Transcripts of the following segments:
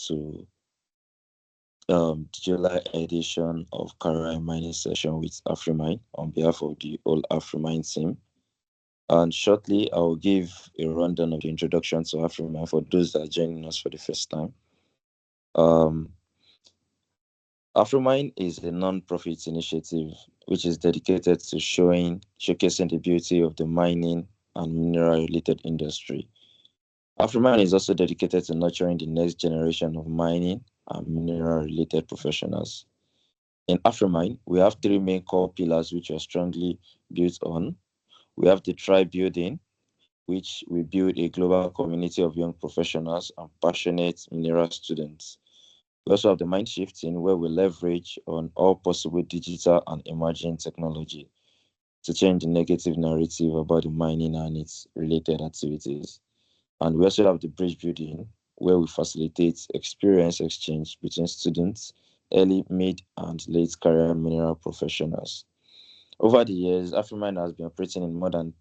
To July edition of Career Mining session with AfriMine on behalf of the whole AfriMine team. And shortly, I will give a rundown of the introduction to AfriMine for those that are joining us for the first time. AfriMine is a non-profit initiative which is dedicated to showcasing the beauty of the mining and mineral-related industry. AfriMine is also dedicated to nurturing the next generation of mining and mineral-related professionals. In AfriMine, we have three main core pillars which are strongly built on. We have the tribe building, which we build a global community of young professionals and passionate mineral students. We also have the mind shifting, where we leverage on all possible digital and emerging technology to change the negative narrative about the mining and its related activities. And we also have the bridge building, where we facilitate experience exchange between students, early, mid, and late career mineral professionals. Over the years, AfriMine has been operating in more than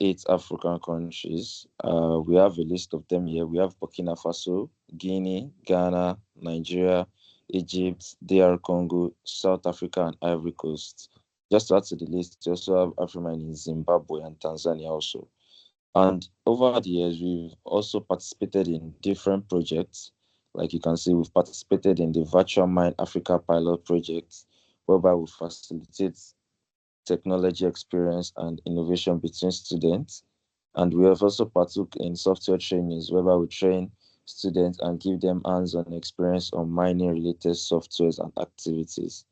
8 African countries. We have a list of them here. We have Burkina Faso, Guinea, Ghana, Nigeria, Egypt, DR Congo, South Africa, and Ivory Coast. Just to add to the list, we also have AfriMine in Zimbabwe and Tanzania also. And over the years, we've also participated in different projects. Like you can see, we've participated in the Virtual Mine Africa pilot project, whereby we facilitate technology experience and innovation between students. And we have also partook in software trainings, whereby we train students and give them hands-on experience on mining-related softwares and activities.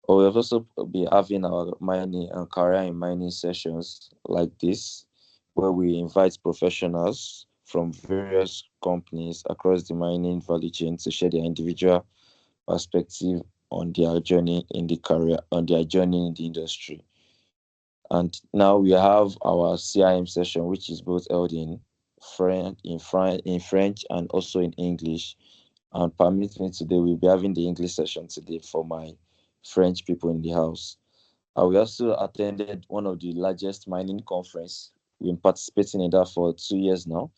Or we have also been having our mining and career in mining sessions like this, where we invite professionals from various companies across the mining value chain to share their individual perspective on their journey in the career, on their journey in the industry. And now we have our CIM session, which is both held in French and also in English. And permit me today, we'll be having the English session today for my French people in the house. We also attended one of the largest mining conference. We've been participating in that for 2 years now.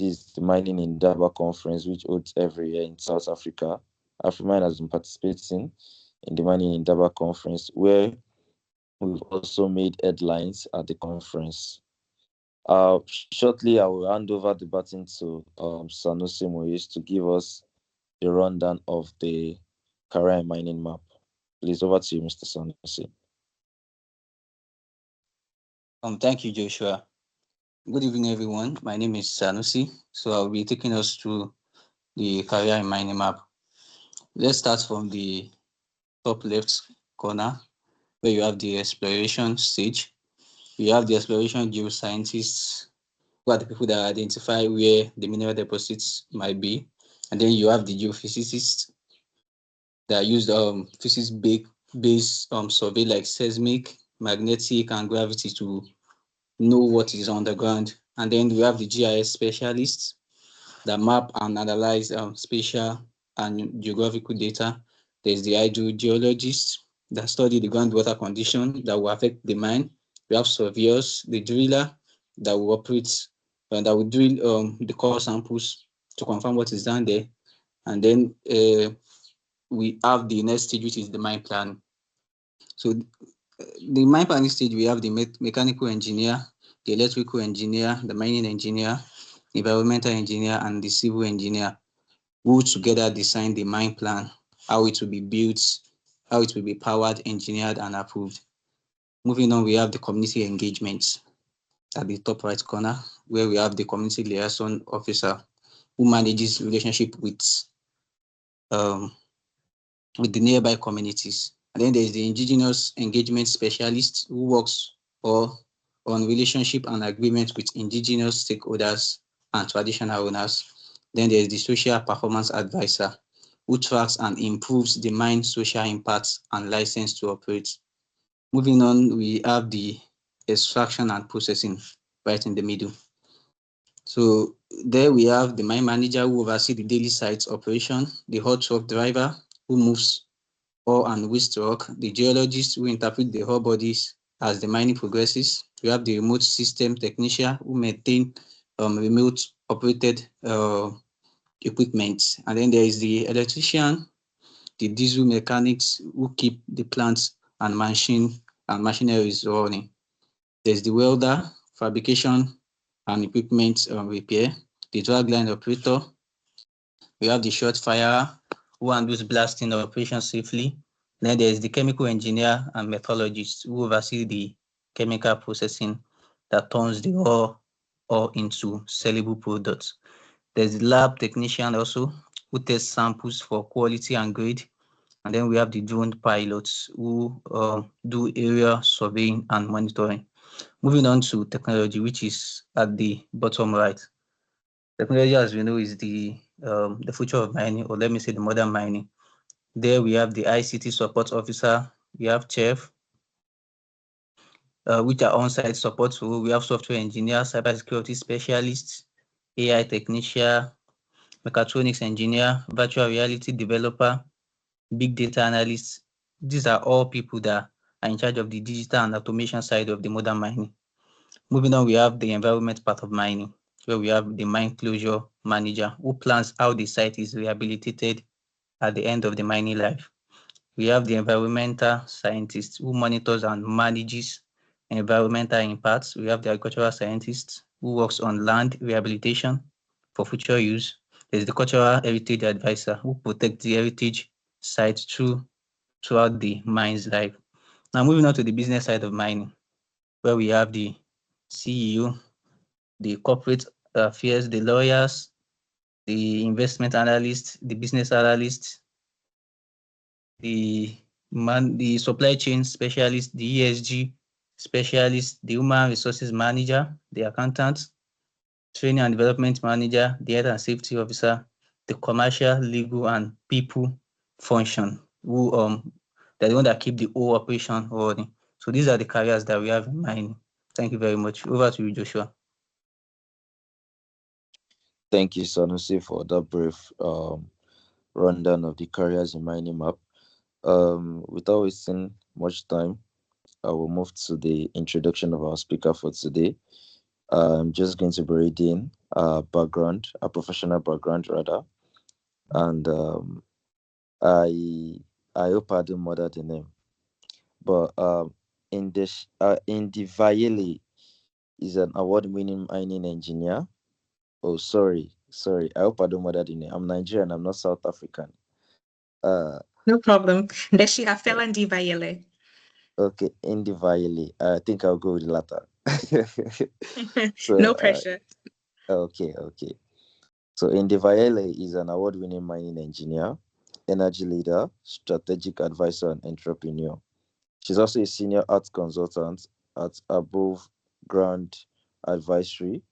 This is the Mining in Durban conference, which holds every year in South Africa. AfriMine has been participating in the Mining in Durban conference, where we've also made headlines at the conference. Shortly, I will hand over the baton to Sanusi Abdulmuizz to give us the rundown of the career mining map. Please, over to you, Mr. Sanusi. Thank you, Joshua. Good evening, everyone. My name is Sanusi. So I'll be taking us through the career in mining map. Let's start from the top left corner, where you have the exploration stage. You have the exploration geoscientists, who are the people that identify where the mineral deposits might be. And then you have the geophysicists that use physics-based survey like seismic, magnetic, and gravity to know what is underground. And then we have the GIS specialists that map and analyze spatial and geographical data. There's the hydrogeologists that study the groundwater condition that will affect the mine. We have surveyors, the driller that will operate, that will drill the core samples to confirm what is down there. And then we have the next stage, which is the mine plan. So the mine planning stage, we have the mechanical engineer, the electrical engineer, the mining engineer, environmental engineer, and the civil engineer, who together design the mine plan, how it will be built, how it will be powered, engineered, and approved. Moving on, we have the community engagements at the top right corner, where we have the community liaison officer, who manages relationship with the nearby communities. And then there's the indigenous engagement specialist, who works on relationship and agreement with indigenous stakeholders and traditional owners. Then there's the social performance advisor, who tracks and improves the mine social impacts and license to operate. Moving on, we have the extraction and processing right in the middle. So there we have the mine manager who oversees the daily site operation, the hot truck driver who moves ore and waste rock, the geologist who interpret the ore bodies as the mining progresses. We have the remote system technician who maintain remote operated equipment. And then there is the electrician, the diesel mechanics who keep the plants and machineries running. There's the welder, fabrication and equipment repair, the dragline operator. We have the short fire who handles blasting operations safely. Then there's the chemical engineer and metallurgist who oversee the chemical processing that turns the ore into sellable products. There's the lab technician also who tests samples for quality and grade. And then we have the drone pilots who do area surveying and monitoring. Moving on to technology, which is at the bottom right. Technology, as we know, is the future of mining, or let me say the modern mining. There we have the ICT support officer, we have chef, which are on-site support. So we have software engineers, cybersecurity specialists, AI technician, mechatronics engineer, virtual reality developer, big data analysts. These are all people that are in charge of the digital and automation side of the modern mining. Moving on, we have the environment part of mining, where we have the mine closure manager who plans how the site is rehabilitated at the end of the mining life. We have the environmental scientist who monitors and manages environmental impacts. We have the agricultural scientist who works on land rehabilitation for future use. There's the cultural heritage advisor who protects the heritage sites throughout the mine's life. Now moving on to the business side of mining, where we have the CEO, the corporate affairs, the lawyers, the investment analyst, the business analyst, the supply chain specialist, the ESG specialist, the human resources manager, the accountant, training and development manager, the health and safety officer, the commercial, legal, and people function, who they're the one that keep the whole operation running. So these are the careers that we have in mind. Thank you very much. Over to you, Joshua. Thank you, Sanusi, for that brief rundown of the careers in mining map. Without wasting much time, I will move to the introduction of our speaker for today. I'm just going to be reading a professional background rather, and I hope I don't murder the name. But Ndivayele is an award-winning mining engineer. Oh, sorry. I hope I don't murder the name. I'm Nigerian. I'm not South African. No problem. Ndeshihafela Ndivayele. Okay, Ndivayele. I think I'll go with the latter. So, no pressure. Okay. So Ndivayele is an award-winning mining engineer, energy leader, strategic advisor, and entrepreneur. She's also a senior art consultant at Above Ground Advisory,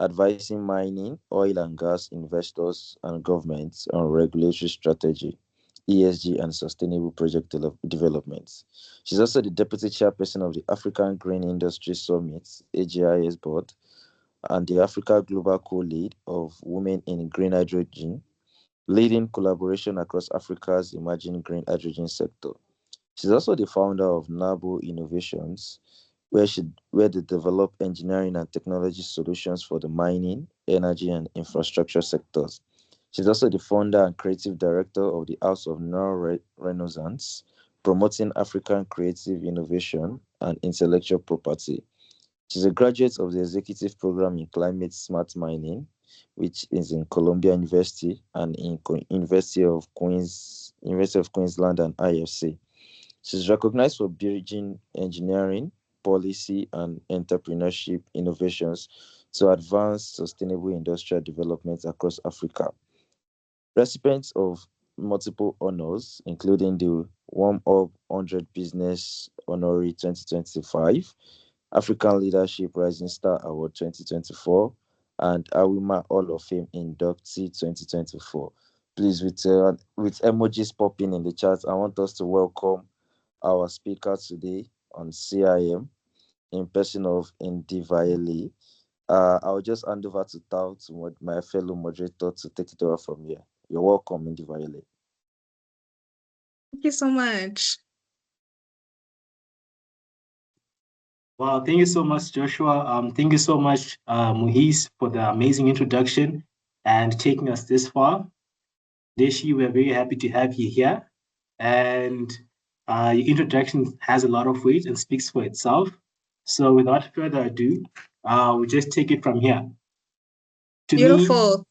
advising mining, oil and gas investors and governments on regulatory strategy, ESG, and sustainable project developments. She's also the deputy chairperson of the African Green Industry Summit, AGIS board, and the Africa Global Co-Lead of Women in Green Hydrogen, leading collaboration across Africa's emerging green hydrogen sector. She's also the founder of NABO Innovations, where they develop engineering and technology solutions for the mining, energy, and infrastructure sectors. She's also the founder and creative director of the House of Neural Renaissance, promoting African creative innovation and intellectual property. She's a graduate of the executive program in climate smart mining, which is in Columbia University and in University of Queensland and IFC. She's recognized for bridging engineering, policy, and entrepreneurship innovations to advance sustainable industrial development across Africa. Recipients of multiple honors, including the Warm Up 100 Business Honorary 2025, African Leadership Rising Star Award 2024, and Awima Hall of Fame inductee 2024. Please, with emojis popping in the chat, I want us to welcome our speaker today on CIM in person of Ndivayele. I'll just hand over to Tal, my fellow moderator, to take it over from here. You're welcome, Ndivayele. Thank you so much. Wow, thank you so much, Joshua. Thank you so much, Muhiz, for the amazing introduction and taking us this far. Deshi, we're very happy to have you here. And your introduction has a lot of weight and speaks for itself. So without further ado, we'll just take it from here. To Beautiful.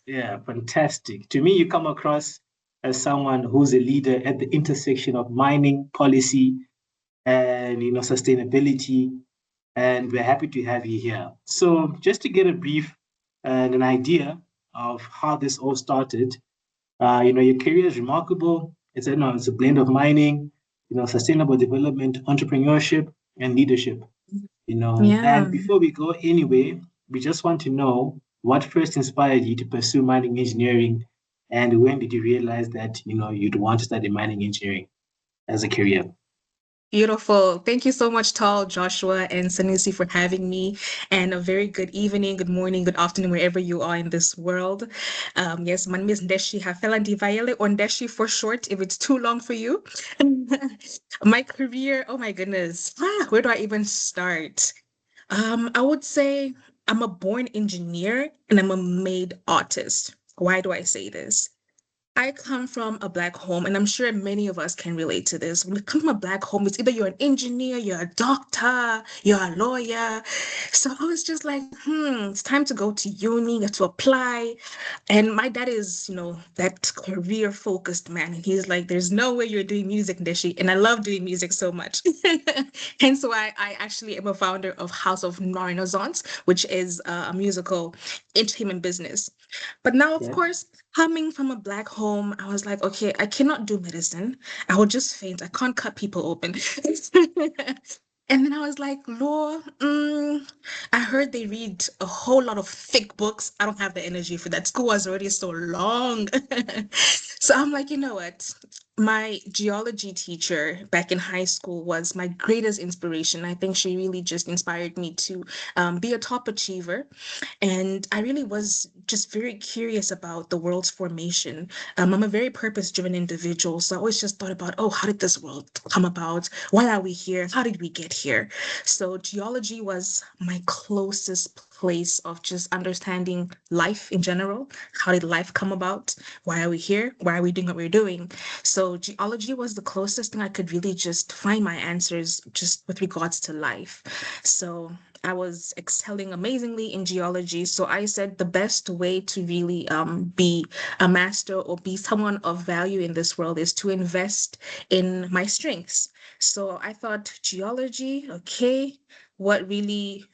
me, yeah, fantastic. To me, you come across as someone who's a leader at the intersection of mining policy and sustainability, and we're happy to have you here. So just to get a brief and an idea of how this all started, your career is remarkable. It's a blend of mining, sustainable development, entrepreneurship, and leadership. Yeah. And before we go anywhere, we just want to know what first inspired you to pursue mining engineering, and when did you realize that you'd want to study mining engineering as a career? Beautiful. Thank you so much, Tal, Joshua, and Sanusi for having me. And a very good evening, good morning, good afternoon, wherever you are in this world. Yes, my name is Ndeshihafela Ndivayele, or Ndeshi for short, if it's too long for you. My career, oh my goodness. Where do I even start? I would say I'm a born engineer and I'm a made artist. Why do I say this? I come from a Black home, and I'm sure many of us can relate to this. When you come from a Black home, it's either you're an engineer, you're a doctor, you're a lawyer. So I was just like, it's time to go to uni, to apply. And my dad is, that career focused man. And he's like, there's no way you're doing music, Ndeshi. And I love doing music so much. Hence why I actually am a founder of House of Renaissance, which is a musical entertainment business. But now, of Okay. course, coming from a Black home, I was like, okay, I cannot do medicine. I will just faint. I can't cut people open. And then I was like, Lord, I heard they read a whole lot of thick books. I don't have the energy for that. School was already so long. So I'm like, you know what? My geology teacher back in high school was my greatest inspiration. I think she really just inspired me to be a top achiever. And I really was just very curious about the world's formation. I'm a very purpose-driven individual, so I always just thought about, oh, how did this world come about? Why are we here? How did we get here? So geology was my closest place of just understanding life in general. How did life come about? Why are we here? Why are we doing what we're doing? So geology was the closest thing I could really just find my answers just with regards to life. So I was excelling amazingly in geology. So I said the best way to really be a master or be someone of value in this world is to invest in my strengths. So I thought geology, okay, what really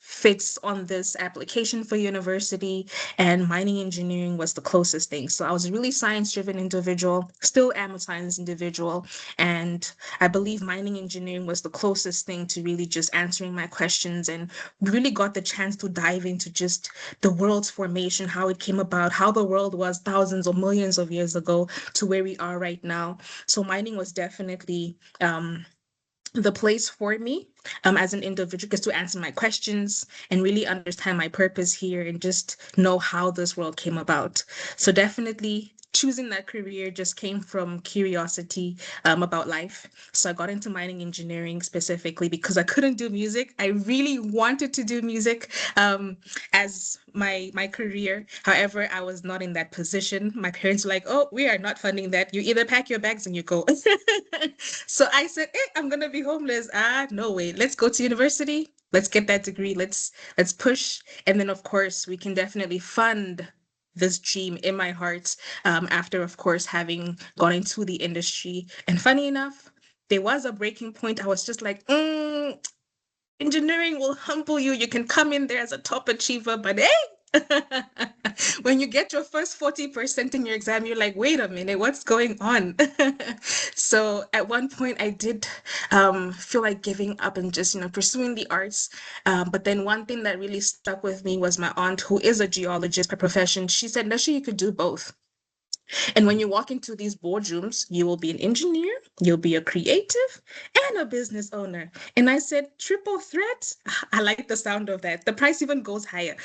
fits on this application for university, and mining engineering was the closest thing. So I was a really science-driven individual, still am a science individual, and I believe mining engineering was the closest thing to really just answering my questions, and really got the chance to dive into just the world's formation, how it came about, how the world was thousands or millions of years ago to where we are right now. So mining was definitely the place for me as an individual, just to answer my questions and really understand my purpose here and just know how this world came about. So definitely choosing that career just came from curiosity about life. So I got into mining engineering specifically because I couldn't do music. I really wanted to do music as my career. However, I was not in that position. My parents were like, "Oh, we are not funding that. You either pack your bags and you go." So I said, I'm gonna be homeless. No way. Let's go to university. Let's get that degree. Let's push. And then of course we can definitely fund this dream in my heart after of course having gone into the industry. And funny enough, there was a breaking point. I was just like, engineering will humble you. You can come in there as a top achiever, but hey, when you get your first 40% in your exam, you're like, wait a minute, what's going on? So at one point, I did feel like giving up and just, pursuing the arts. But then one thing that really stuck with me was my aunt, who is a geologist by profession. She said, Nesha, you could do both. And when you walk into these boardrooms, you will be an engineer, you'll be a creative, and a business owner. And I said, triple threat? I like the sound of that. The price even goes higher.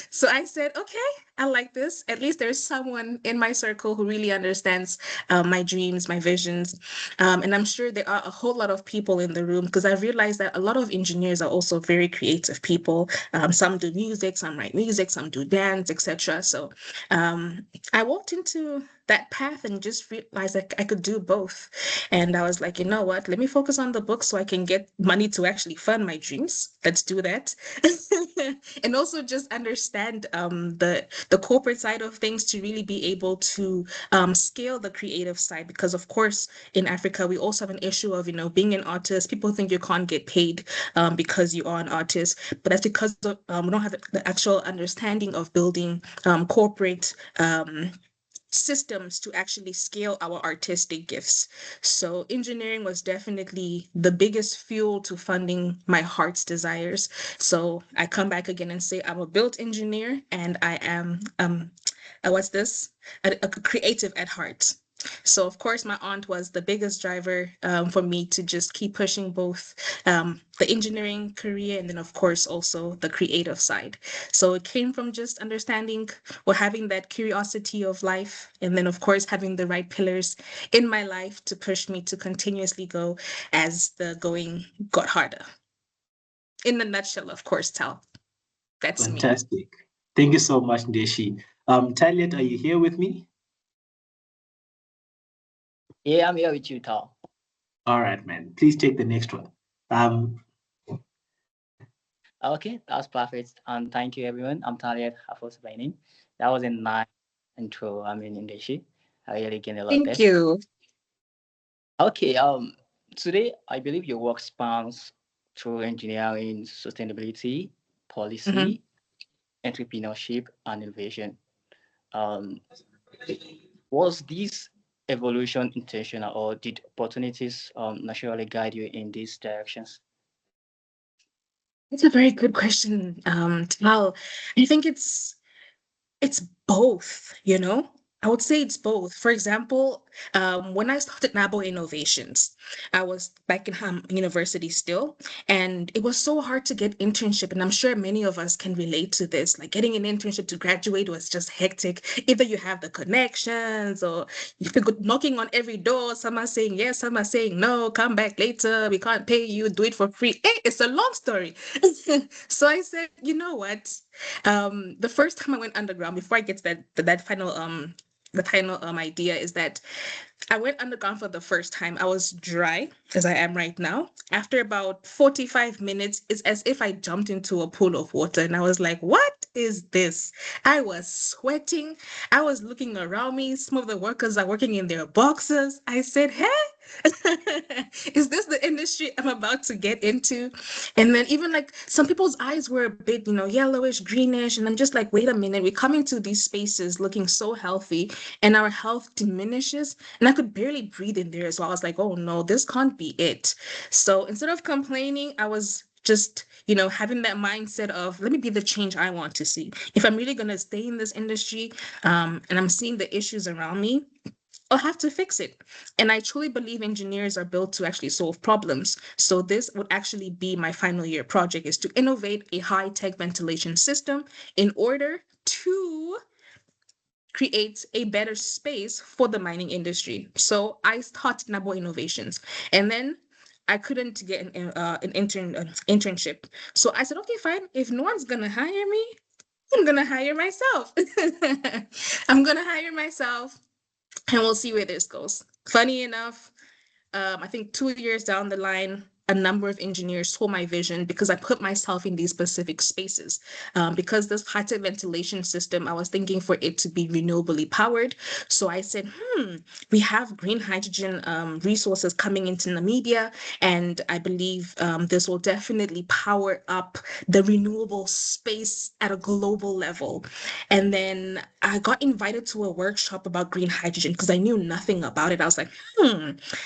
So I said, okay, I like this. At least there's someone in my circle who really understands my dreams, my visions. And I'm sure there are a whole lot of people in the room because I realized that a lot of engineers are also very creative people. Some do music, some write music, some do dance, etc. So I walked into that path and just realized that I could do both. And I was like, you know what? Let me focus on the book so I can get money to actually fund my dreams. Let's do that. And also just understand the corporate side of things to really be able to scale the creative side. Because of course, in Africa, we also have an issue of, being an artist. People think you can't get paid because you are an artist, but that's because we don't have the actual understanding of building corporate systems to actually scale our artistic gifts. So engineering was definitely the biggest fuel to funding my heart's desires. So I come back again and say I'm a built engineer and I am what's this? A creative at heart. So of course my aunt was the biggest driver for me to just keep pushing both the engineering career and then of course also the creative side. So it came from just understanding or having that curiosity of life and then of course having the right pillars in my life to push me to continuously go as the going got harder. In the nutshell, of course, Tal. That's me. Fantastic. Thank you so much, Ndeshi. Talit, are you here with me? Yeah, I'm here with you, Tal. All right, man. Please take the next one. Okay, that's perfect. And thank you, everyone. I'm Talia Hafos by name. That was a nice intro. I mean, Ndeshi. I really gained a lot there. Thank you. Okay, today I believe your work spans through engineering, sustainability, policy, entrepreneurship, and innovation. Um, was this evolution intentional, or did opportunities naturally guide you in these directions? It's a very good question, Tal. I think it's both, I would say it's both. For example, when I started Nabo Innovations, I was back in university still, and it was so hard to get internship. And I'm sure many of us can relate to this. Like getting an internship to graduate was just hectic. Either you have the connections or you go knocking on every door, some are saying yes, some are saying no, come back later, we can't pay you, do it for free. It's a long story. So I said, you know what? The first time I went underground, before I get to that final the final idea is that I went underground for the first time. I was dry as I am right now. After about 45 minutes, it's as if I jumped into a pool of water and I was like, what is this? I was sweating. I was looking around me. Some of the workers are working in their boxes. I said, hey, is this the industry I'm about to get into? And then even like some people's eyes were a bit, yellowish, greenish. And I'm just like, wait a minute, we come into these spaces looking so healthy and our health diminishes. And I could barely breathe in there. So I was like, oh no, this can't be it. So instead of complaining, I was just, having that mindset of let me be the change I want to see. If I'm really going to stay in this industry and I'm seeing the issues around me, I'll have to fix it. And I truly believe engineers are built to actually solve problems. So this would actually be my final year project is to innovate a high-tech ventilation system in order to create a better space for the mining industry. So I started Nabo Innovations, and then I couldn't get an internship. So I said, okay, fine. If no one's gonna hire me, I'm gonna hire myself. I'm gonna hire myself, and we'll see where this goes. Funny enough, I think 2 years down the line, a number of engineers saw my vision because I put myself in these specific spaces. Because this high-tech ventilation system, I was thinking for it to be renewably powered. So I said, we have green hydrogen resources coming into Namibia, and I believe this will definitely power up the renewable space at a global level. And then I got invited to a workshop about green hydrogen because I knew nothing about it. I was like,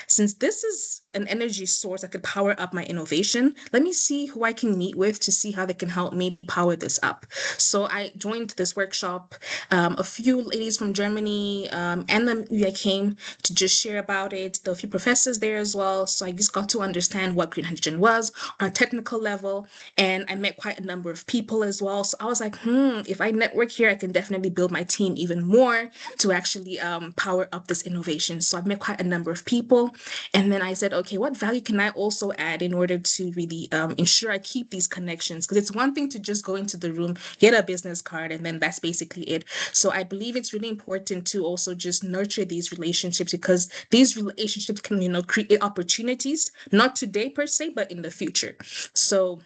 since this is an energy source that could power up my innovation. Let me see who I can meet with to see how they can help me power this up. So I joined this workshop. A few ladies from Germany and then I came to just share about it. There were a few professors there as well. So I just got to understand what green hydrogen was on a technical level. And I met quite a number of people as well. So I was like, if I network here, I can definitely build my team even more to actually power up this innovation. So I've met quite a number of people. And then I said, okay, what value can I also add in order to really ensure I keep these connections? Because it's one thing to just go into the room, get a business card, and then that's basically it. So I believe it's really important to also just nurture these relationships, because these relationships can, create opportunities, not today per se, but in the future. So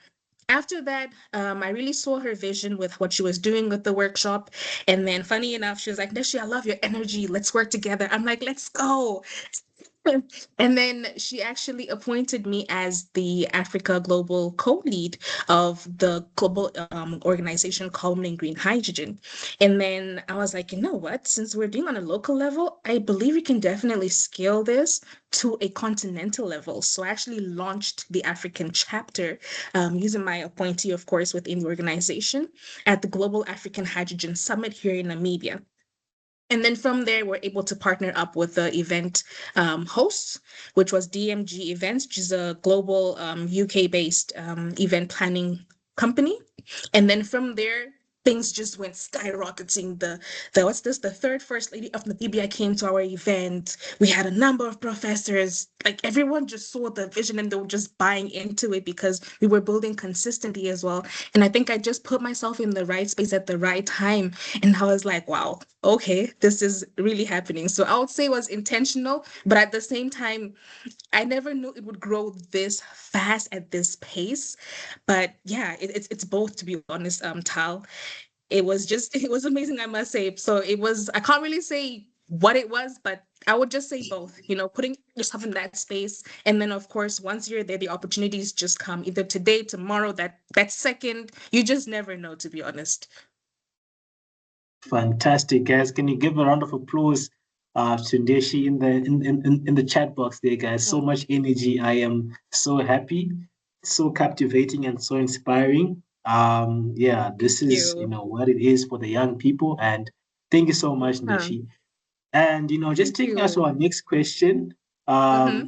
after that, I really saw her vision with what she was doing with the workshop. And then funny enough, she was like, Neshi, I love your energy. Let's work together. I'm like, let's go. And then she actually appointed me as the Africa Global co-lead of the global organization Culminating Green Hydrogen. And then I was like, you know what? Since we're doing on a local level, I believe we can definitely scale this to a continental level. So I actually launched the African chapter using my appointee, of course, within the organization at the Global African Hydrogen Summit here in Namibia. And then from there, we're able to partner up with the event hosts, which was DMG Events, which is a global UK-based event planning company. And then from there, things just went skyrocketing. The third first lady of Namibia came to our event. We had a number of professors. Like everyone just saw the vision and they were just buying into it because we were building consistently as well. And I think I just put myself in the right space at the right time. And I was like, wow, okay, this is really happening. So I would say it was intentional, but at the same time, I never knew it would grow this fast at this pace. But yeah, it's both, to be honest, Tal. It was amazing, I must say. So I can't really say what it was, but I would just say both, putting yourself in that space. And then of course, once you're there, the opportunities just come either today, tomorrow, that second. You just never know, to be honest. Fantastic, guys. Can you give a round of applause to Ndeshi in the chat box there, guys? So much energy. I am so happy, so captivating, and so inspiring. Yeah, this is what it is for the young people. And thank you so much, Ndeshi. And just taking us to our next question. So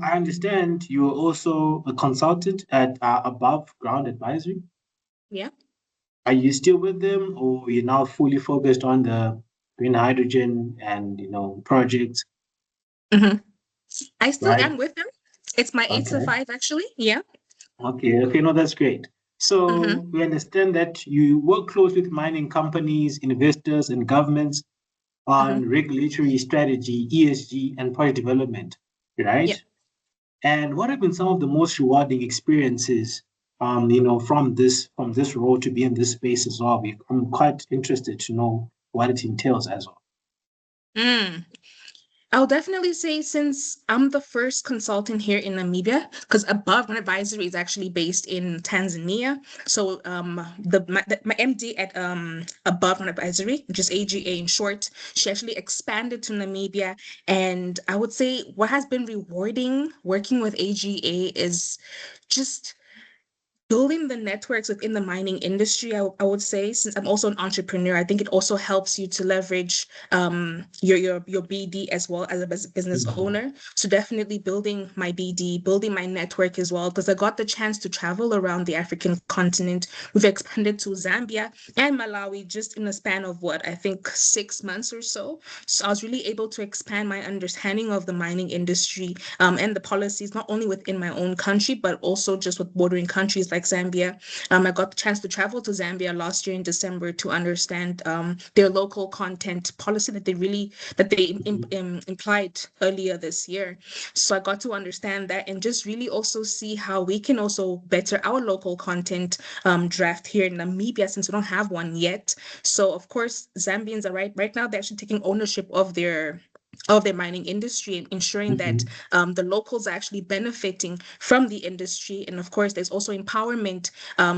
I understand you're also a consultant at Above Ground Advisory. Yeah. Are you still with them, or you're now fully focused on the green hydrogen and projects? I still am with them. It's my 8 to 5, actually. Yeah. Okay, no, that's great. So we understand that you work closely with mining companies, investors, and governments on regulatory strategy, ESG, and project development, right? Yeah. And what have been some of the most rewarding experiences, from this role to be in this space as well? I'm quite interested to know what it entails as well. I'll definitely say, since I'm the first consultant here in Namibia, because Above Ground Advisory is actually based in Tanzania. So my MD at Above Ground Advisory, which is AGA in short, she actually expanded to Namibia. And I would say what has been rewarding working with AGA is just building the networks within the mining industry. I would say, since I'm also an entrepreneur, I think it also helps you to leverage your BD as well as a business owner. So definitely building my BD, building my network as well, because I got the chance to travel around the African continent. We've expanded to Zambia and Malawi just in a span of I think 6 months or so. So I was really able to expand my understanding of the mining industry and the policies, not only within my own country, but also just with bordering countries like Zambia. I got the chance to travel to Zambia last year in December to understand their local content policy that they implied earlier this year. So I got to understand that and just really also see how we can also better our local content draft here in Namibia, since we don't have one yet. So of course, Zambians are right now, they're actually taking ownership of their of their mining industry and ensuring that the locals are actually benefiting from the industry. And of course, there's also empowerment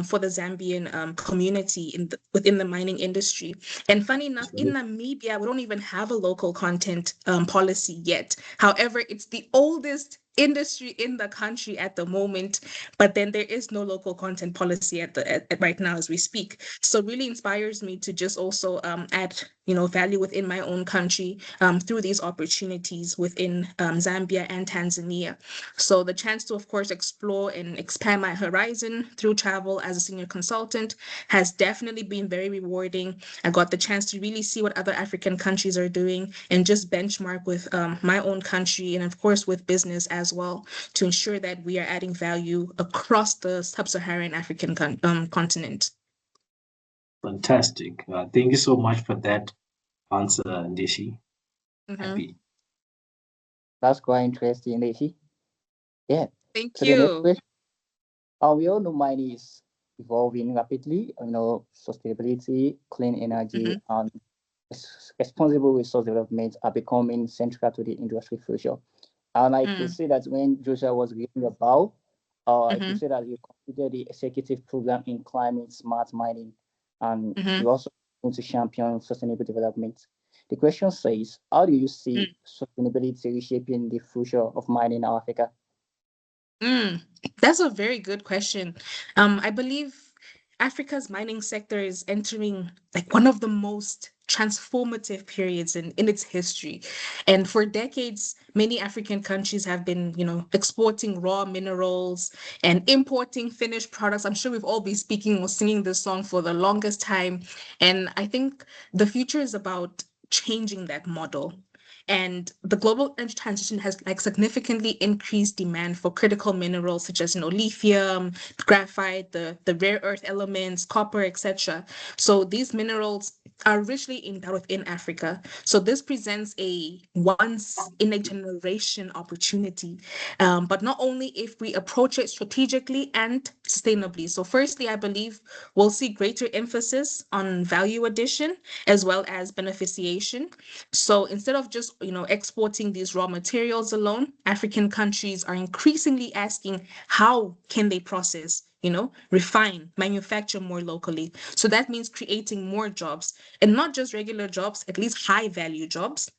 for the Zambian community within the mining industry. And funny enough, in Namibia, we don't even have a local content policy yet. However, it's the oldest industry in the country at the moment, but then there is no local content policy at right now as we speak. So really inspires me to just also add value within my own country through these opportunities within Zambia and Tanzania. So the chance to, of course, explore and expand my horizon through travel as a senior consultant has definitely been very rewarding. I got the chance to really see what other African countries are doing and just benchmark with my own country and, of course, with business as well to ensure that we are adding value across the sub-Saharan African continent. Fantastic. Thank you so much for that answer, Ndeshi. Happy. That's quite interesting, Ndeshi. Yeah. Thank So the next you. question. We all know mining is evolving rapidly. Sustainability, clean energy, and responsible resource development are becoming central to the industry future. And I could say that when Joshua was reading about, I could say that you completed the executive program in climate smart mining, and you also want to champion sustainable development. The question says, how do you see sustainability reshaping the future of mining in Africa? That's a very good question. I believe Africa's mining sector is entering like one of the most transformative periods in its history. And for decades, many African countries have been, exporting raw minerals and importing finished products. I'm sure we've all been speaking or singing this song for the longest time. And I think the future is about changing that model. And the global energy transition has like significantly increased demand for critical minerals such as lithium, graphite, the rare earth elements, copper, etc. So these minerals are richly endowed within Africa. So this presents a once in a generation opportunity. But not only if we approach it strategically and sustainably. So firstly, I believe we'll see greater emphasis on value addition as well as beneficiation. So instead of just, exporting these raw materials alone, African countries are increasingly asking how can they process, refine, manufacture more locally. So that means creating more jobs and not just regular jobs, at least high value jobs,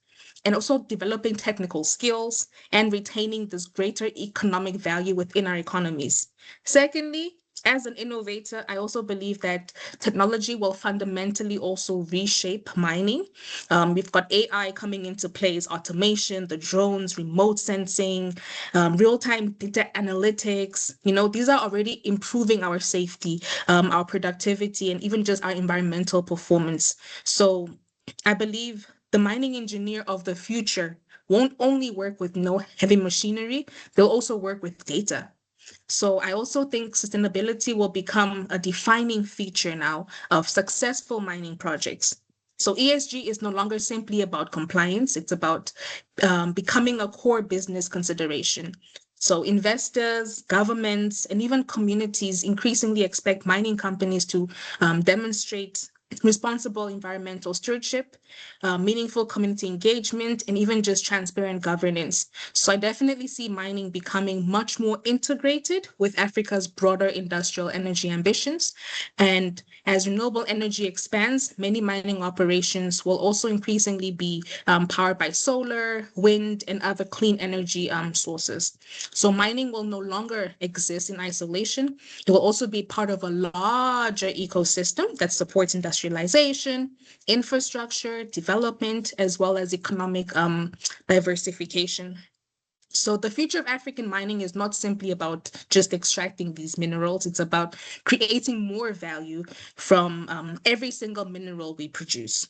and also developing technical skills and retaining this greater economic value within our economies. Secondly, as an innovator, I also believe that technology will fundamentally also reshape mining. We've got AI coming into place, automation, the drones, remote sensing, real-time data analytics. These are already improving our safety, our productivity, and even just our environmental performance. So I believe the mining engineer of the future won't only work with no heavy machinery, they'll also work with data. So I also think sustainability will become a defining feature now of successful mining projects. So ESG is no longer simply about compliance, it's about becoming a core business consideration. So investors, governments, and even communities increasingly expect mining companies to demonstrate responsible environmental stewardship, meaningful community engagement, and even just transparent governance. So I definitely see mining becoming much more integrated with Africa's broader industrial energy ambitions. And as renewable energy expands, many mining operations will also increasingly be powered by solar, wind, and other clean energy sources. So mining will no longer exist in isolation. It will also be part of a larger ecosystem that supports industrialization, infrastructure, development, as well as economic diversification. So the future of African mining is not simply about just extracting these minerals. It's about creating more value from every single mineral we produce.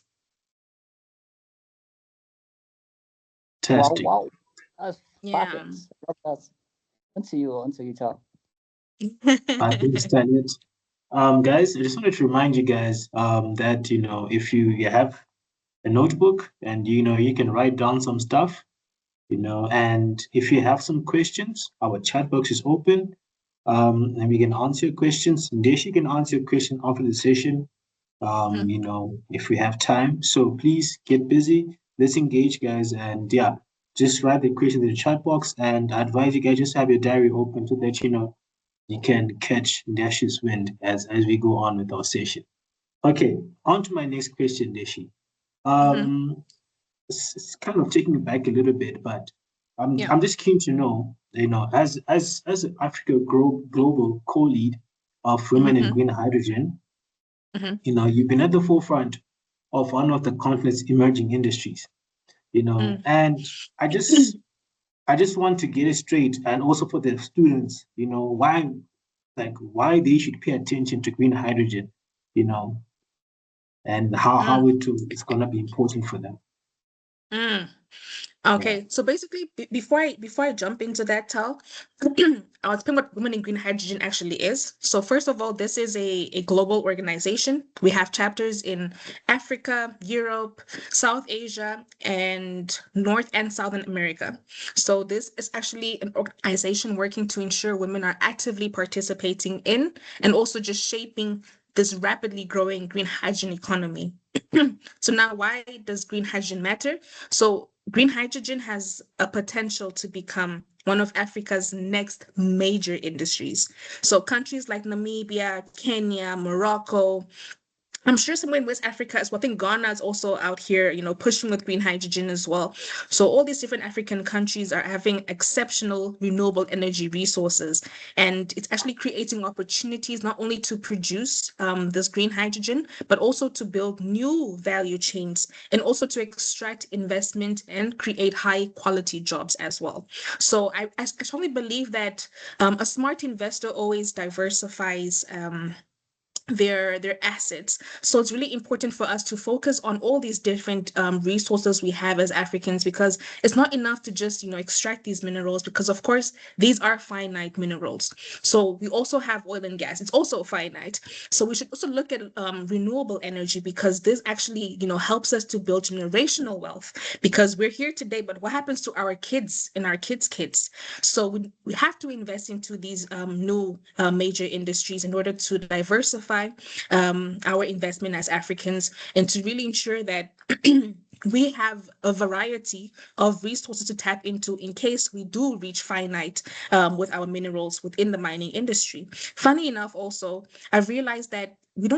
Fantastic. Wow. That's Yeah. perfect. That's until you talk. I understand it. Guys, I just wanted to remind you guys that if you have a notebook and you can write down some stuff, and if you have some questions, our chat box is open, and we can answer your questions. Ndeshi can answer your question after the session, if we have time. So please get busy. let's engage, guys. And yeah, just write the question in the chat box. And I advise you guys just have your diary open so that you can catch Ndesh's wind as we go on with our session. Okay, on to my next question, Ndeshi. It's kind of taking me back a little bit, but I'm just keen to know, as an Africa Global co-lead of Women in Green Hydrogen, you've been at the forefront of one of the continent's emerging industries, and I just want to get it straight, and also for the students, why they should pay attention to green hydrogen, and how it's gonna be important for them. Okay, so basically, before I jump into that, Tal, I'll explain what Women in Green Hydrogen actually is. So first of all, this is a global organization. We have chapters in Africa, Europe, South Asia, and North and Southern America. So this is actually an organization working to ensure women are actively participating in and also just shaping this rapidly growing green hydrogen economy. So now, why does green hydrogen matter? So green hydrogen has a potential to become one of Africa's next major industries. So countries like Namibia, Kenya, Morocco, I'm sure somewhere in West Africa as well. I think Ghana is also out here, pushing with green hydrogen as well. So all these different African countries are having exceptional renewable energy resources, and it's actually creating opportunities not only to produce this green hydrogen, but also to build new value chains and also to extract investment and create high quality jobs as well. So I strongly believe that a smart investor always diversifies their assets. So it's really important for us to focus on all these different resources we have as Africans, because it's not enough to just extract these minerals, because of course these are finite minerals. So we also have oil and gas, it's also finite. So we should also look at renewable energy, because this actually helps us to build generational wealth, because we're here today, but what happens to our kids and our kids? So we have to invest into these new major industries in order to diversify our investment as Africans, and to really ensure that we have a variety of resources to tap into in case we do reach finite with our minerals within the mining industry. Funny enough, also, I've realized that we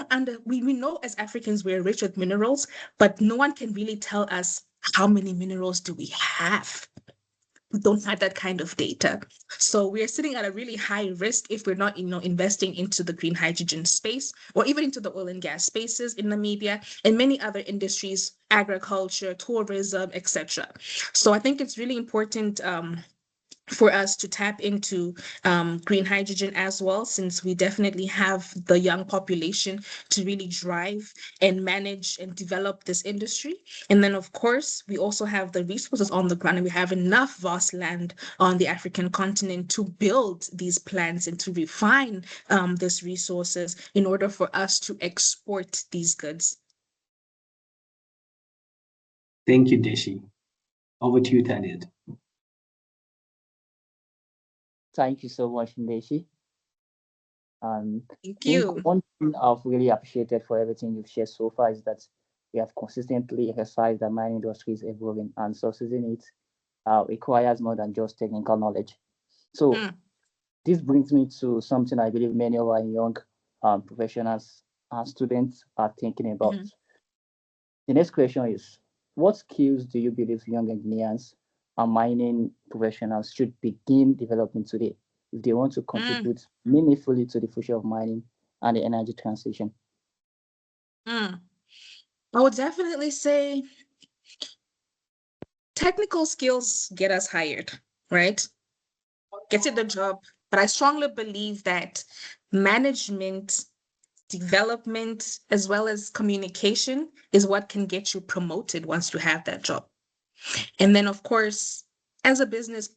know as Africans we're rich with minerals, but no one can really tell us how many minerals do we have. We don't have that kind of data. So we're sitting at a really high risk if we're not, investing into the green hydrogen space, or even into the oil and gas spaces in Namibia and many other industries, agriculture, tourism, etc. So I think it's really important for us to tap into green hydrogen as well, since we definitely have the young population to really drive and manage and develop this industry. And then, of course, we also have the resources on the ground, and we have enough vast land on the African continent to build these plants and to refine these resources in order for us to export these goods. Thank you, Ndeshi. Over to you, Tanit. Thank you so much, Ndeshi. Thank you. One thing I've really appreciated for everything you've shared so far is that we have consistently emphasized that mining industry is evolving, and succeeding it requires more than just technical knowledge. So this brings me to something I believe many of our young professionals and students are thinking about. The next question is, what skills do you believe young engineers and mining professionals should begin developing today if they want to contribute meaningfully to the future of mining and the energy transition? I would definitely say technical skills get us hired, right? Get you the job. But I strongly believe that management, development, as well as communication is what can get you promoted once you have that job. And then, of course, as a business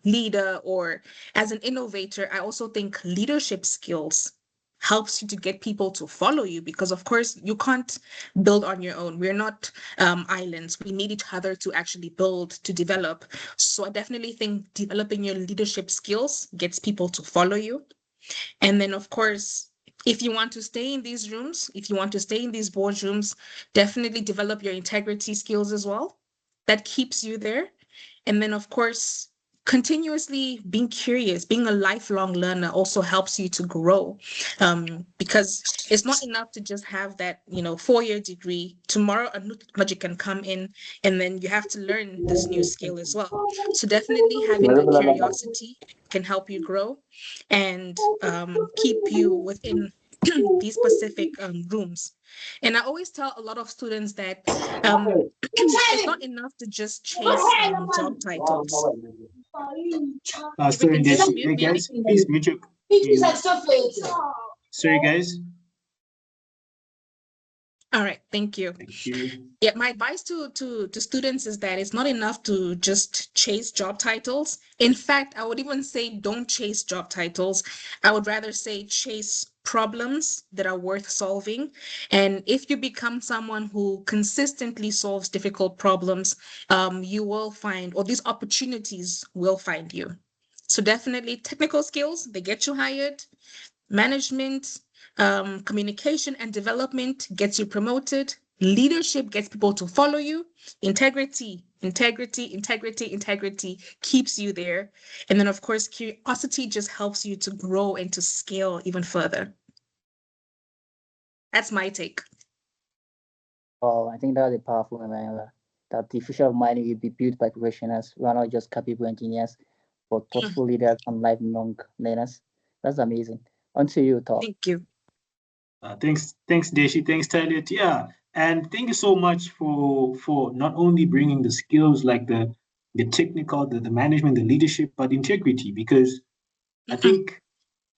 leader or as an innovator, I also think leadership skills helps you to get people to follow you, because of course you can't build on your own. We're not islands. We need each other to actually build, to develop. So I definitely think developing your leadership skills gets people to follow you. And then, of course, if you want to stay in these rooms, if you want to stay in these boardrooms, definitely develop your integrity skills as well. that keeps you there. And then, of course, continuously being curious, being a lifelong learner also helps you to grow, because it's not enough to just have that 4-year degree. Tomorrow a new technology can come in, and then you have to learn this new skill as well. So definitely having that curiosity can help you grow and keep you within these specific rooms. And I always tell a lot of students that it's not enough to just chase job titles. Sorry, Everything says Ndeshi. mute, Hey maybe. guys, please mute your. Sorry, guys. All right, thank you. Thank you. Yeah, my advice to students is that it's not enough to just chase job titles. In fact, I would even say don't chase job titles. I would rather say chase problems that are worth solving. And if you become someone who consistently solves difficult problems, you will find, or these opportunities will find you. So definitely technical skills, they get you hired. Management, communication and development gets you promoted. Leadership gets people to follow you. Integrity keeps you there. And then, of course, curiosity just helps you to grow and to scale even further. That's my take. Oh, I think that's a powerful reminder that the future of mining will be built by professionals who are not just capable engineers, but thoughtful leaders and lifelong learners. That's amazing. On to you, Tal. Thank you. Thanks, Deshi. Thanks, Talia. Yeah, and thank you so much for not only bringing the skills like the technical, the management, the leadership, but integrity. Because I think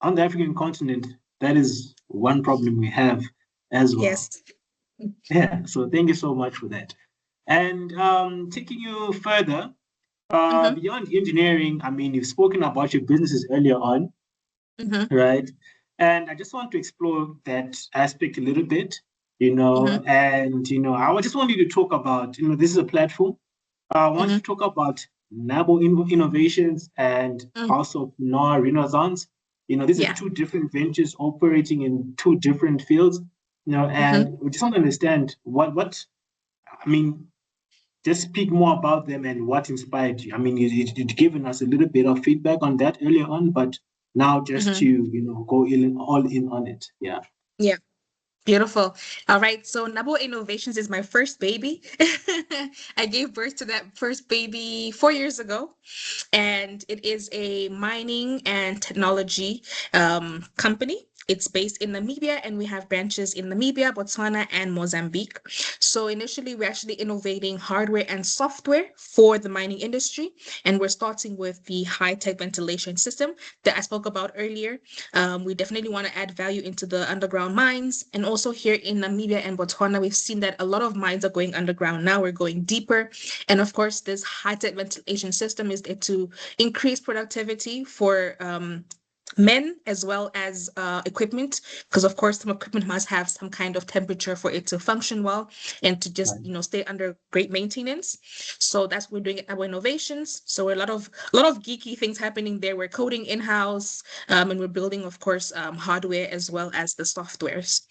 on the African continent, that is one problem we have as well. Yes. Yeah. So thank you so much for that. And taking you further, beyond engineering, I mean, you've spoken about your businesses earlier on, right? And I just want to explore that aspect a little bit, and I just want you to talk about, this is a platform. I want you to talk about Nabo Innovations and House of Noah Renaissance. These are two different ventures operating in two different fields. And we just want to understand what I mean. Just speak more about them and what inspired you. I mean, you'd given us a little bit of feedback on that earlier on, but now just to go all in on it. Yeah. Yeah. Beautiful. All right. So Nabo Innovations is my first baby. I gave birth to that first baby 4 years ago, and it is a mining and technology company. It's based in Namibia, and we have branches in Namibia, Botswana, and Mozambique. So initially, we're actually innovating hardware and software for the mining industry, and we're starting with the high-tech ventilation system that I spoke about earlier. We definitely want to add value into the underground mines, and also here in Namibia and Botswana, we've seen that a lot of mines are going underground now. We're going deeper, and of course, this high-tech ventilation system is there to increase productivity for men as well as equipment, because of course some equipment must have some kind of temperature for it to function well and to just stay under great maintenance. So that's what we're doing at our innovations. So a lot of geeky things happening there. We're coding in-house, and we're building, of course, hardware as well as the softwares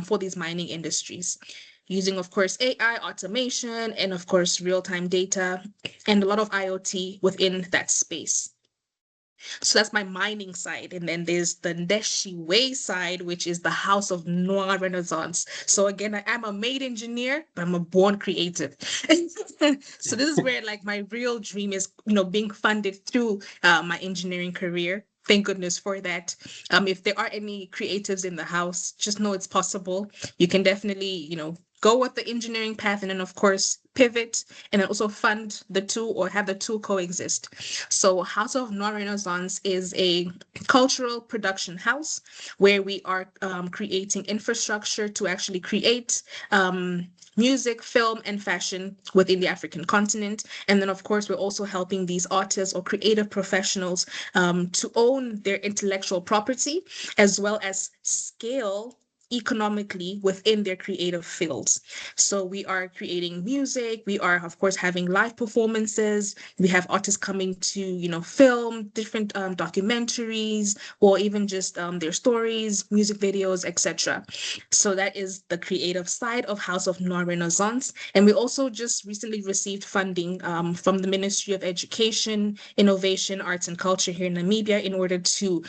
for these mining industries, using, of course, AI, automation, and of course real-time data, and a lot of IoT within that space. So that's my mining side. And then there's the Ndeshihafela side, which is the House of Noah Renaissance. So again, I am a made engineer, but I'm a born creative. So this is where like my real dream is, being funded through my engineering career. Thank goodness for that. If there are any creatives in the house, just know it's possible. You can definitely, go with the engineering path, and then of course pivot and then also fund the two or have the two coexist. So House of Noah Renaissance is a cultural production house where we are creating infrastructure to actually create music, film, and fashion within the African continent. And then, of course, we're also helping these artists or creative professionals to own their intellectual property, as well as scale economically within their creative fields. So we are creating music, we are of course having live performances, we have artists coming to film different documentaries, or even just their stories, music videos, etc. So that is the creative side of House of Noir Renaissance. And we also just recently received funding from the Ministry of Education, Innovation, Arts and Culture here in Namibia in order to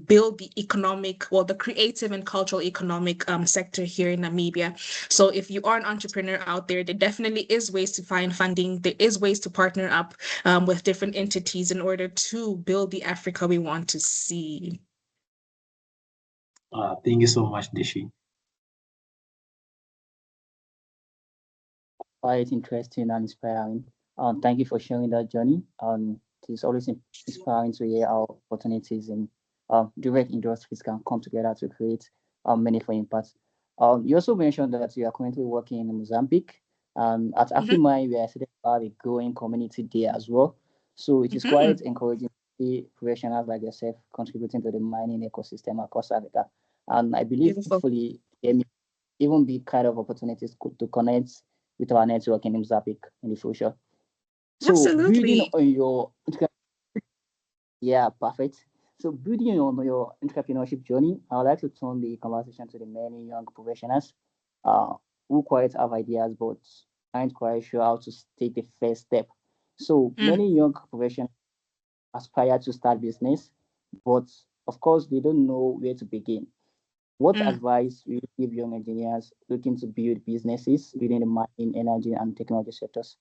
build the creative and cultural economic sector here in Namibia. So if you are an entrepreneur out there, there definitely is ways to find funding. There is ways to partner up with different entities in order to build the Africa we want to see. Thank you so much, Ndeshi. Quite interesting and inspiring. Thank you for sharing that journey. It's always inspiring to hear how opportunities in direct industries can come together to create meaningful impacts. You also mentioned that you are currently working in Mozambique. At AfriMine, we are set about a growing community there as well. So it is quite encouraging to see professionals like yourself contributing to the mining ecosystem across Africa. And I believe hopefully there may even be kind of opportunities to connect with our network in Mozambique in the future. So building on your perfect. So building on your entrepreneurship journey, I would like to turn the conversation to the many young professionals who quite have ideas but aren't quite sure how to take the first step. So many young professionals aspire to start business, but of course they don't know where to begin. What advice will you give young engineers looking to build businesses within the mining, energy, and technology sectors?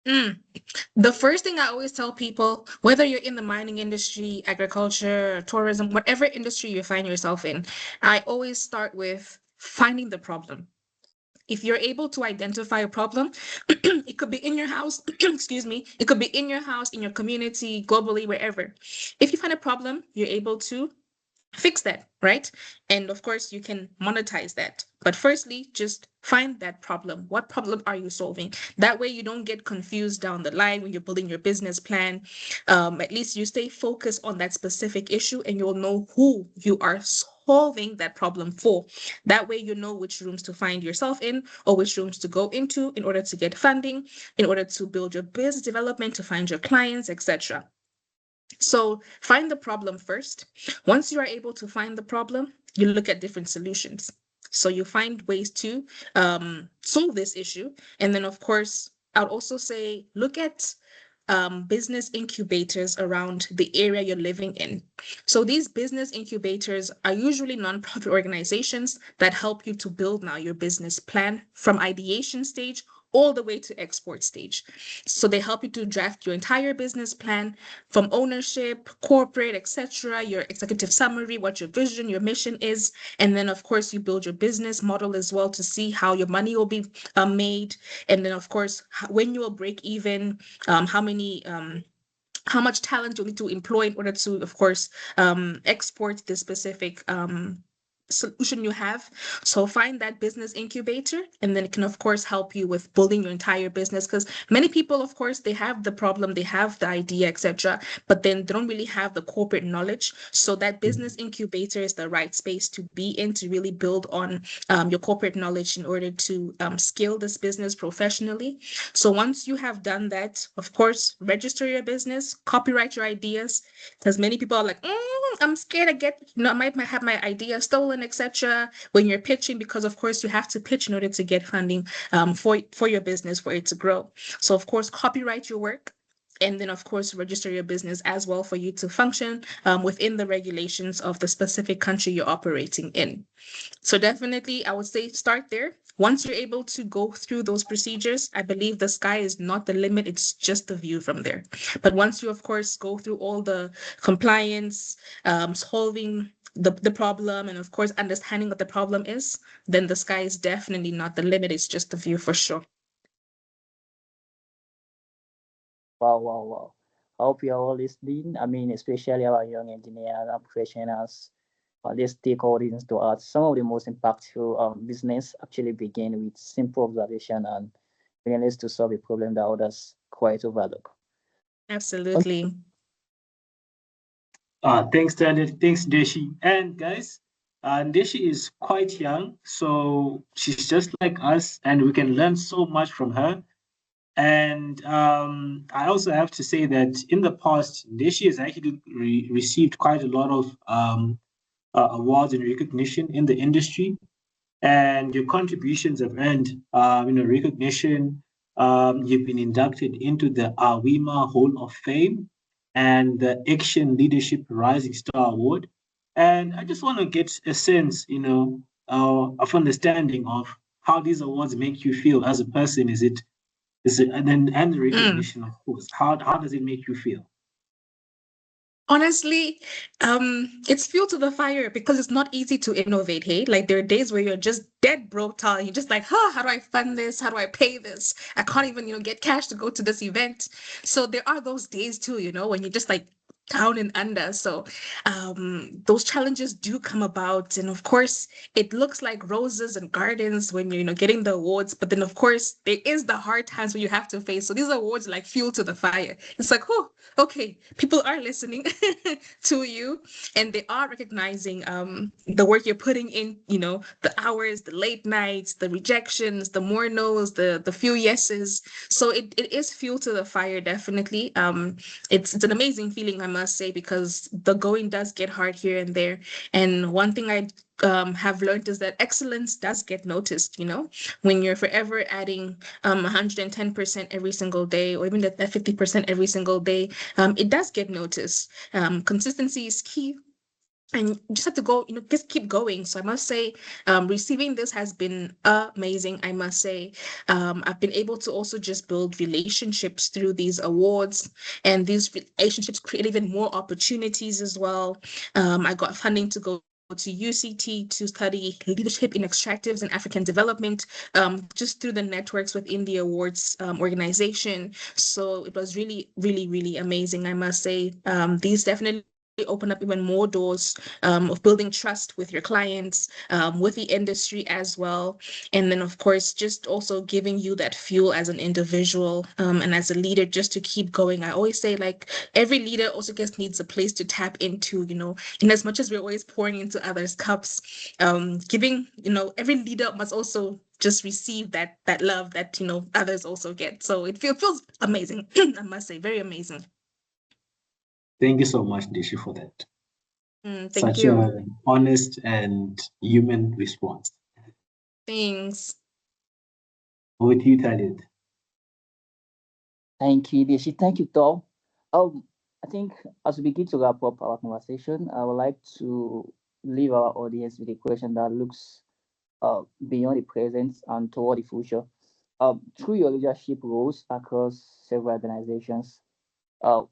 The first thing I always tell people, whether you're in the mining industry, agriculture, tourism, whatever industry you find yourself in, I always start with finding the problem. If you're able to identify a problem, it could be in your house, excuse me, it could be in your house, in your community, globally, wherever. If you find a problem, you're able to fix that, right? And of course, you can monetize that. But firstly, just find that problem. What problem are you solving? That way, you don't get confused down the line when you're building your business plan. At least you stay focused on that specific issue and you'll know who you are solving that problem for. That way, you know which rooms to find yourself in or which rooms to go into in order to get funding, in order to build your business development, to find your clients, etc. So find the problem first. Once you are able to find the problem, you look at different solutions. So you find ways to solve this issue. And then, of course, I'd also say look at business incubators around the area you're living in. So these business incubators are usually nonprofit organizations that help you to build now your business plan from ideation stage all the way to export stage. So they help you to draft your entire business plan from ownership, corporate, etc., your executive summary, what your vision, your mission is. And then, of course, you build your business model as well to see how your money will be made. And then, of course, when you will break even, how much talent you'll need to employ in order to, of course, export the specific solution you have. So find that business incubator, and then it can, of course, help you with building your entire business. Because many people, of course, they have the problem, they have the idea, etc., but then they don't really have the corporate knowledge. So that business incubator is the right space to be in to really build on your corporate knowledge in order to scale this business professionally. So once you have done that, of course, register your business, copyright your ideas, because many people are like, I'm scared I might have my idea stolen, etc. when you're pitching, because of course you have to pitch in order to get funding for your business, for it to grow. So of course, copyright your work. And then, of course, register your business as well for you to function within the regulations of the specific country you're operating in. So definitely, I would say start there. Once you're able to go through those procedures, I believe the sky is not the limit. It's just the view from there. But once you, of course, go through all the compliance, solving the problem, and of course, understanding what the problem is, then the sky is definitely not the limit. It's just the view for sure. Wow. I hope you are all listening. I mean, especially our young engineers and professionals. Let's take all these into heart. Some of the most impactful business actually begin with simple observation and willingness to solve a problem that others quite overlook. Absolutely. Thanks, Tanya. Thanks, Deshi. And guys, Ndeshi is quite young, so she's just like us, and we can learn so much from her. And I also have to say that in the past, Ndeshi has actually received quite a lot of awards and recognition in the industry, and your contributions have earned recognition. You've been inducted into the AWIMA Hall of Fame and the Action Leadership Rising Star Award. And I just want to get a sense, of understanding of how these awards make you feel as a person. Is it and then and the recognition, of course. How does it make you feel? Honestly, it's fuel to the fire because it's not easy to innovate. Hey, like there are days where you're just dead broke, Tal. You're just like, huh, how do I fund this? How do I pay this? I can't even, get cash to go to this event. So there are those days too, when you're just like down and under. So those challenges do come about, and of course, it looks like roses and gardens when you're, getting the awards. But then, of course, there is the hard times where you have to face. So these awards are like fuel to the fire. It's like, oh, okay, people are listening to you, and they are recognizing the work you're putting in, the hours, the late nights, the rejections, the more no's, the few yeses. So it is fuel to the fire, definitely. It's an amazing feeling, I must say, because the going does get hard here and there. And one thing I have learned is that excellence does get noticed, when you're forever adding 110% every single day, or even that 50% every single day, it does get noticed. Consistency is key. And you just have to go, just keep going. So I must say, receiving this has been amazing. I must say, I've been able to also just build relationships through these awards, and these relationships create even more opportunities as well. I got funding to go to UCT to study leadership in extractives and African development, just through the networks within the awards organization. So it was really, really, really amazing, I must say. These definitely open up even more doors of building trust with your clients, with the industry as well. And then, of course, just also giving you that fuel as an individual and as a leader just to keep going. I always say, like, every leader also just needs a place to tap into, in as much as we're always pouring into others' cups, giving, every leader must also just receive that love that, others also get. So it feels amazing, I must say, very amazing. Thank you so much, Dishi, for that. Thank Such you. an honest and human response. Thanks. Over to you, Talid. Thank you, Deshi. Thank you, Tom. I think as we begin to wrap up our conversation, I would like to leave our audience with a question that looks beyond the present and toward the future. Through your leadership roles across several organizations,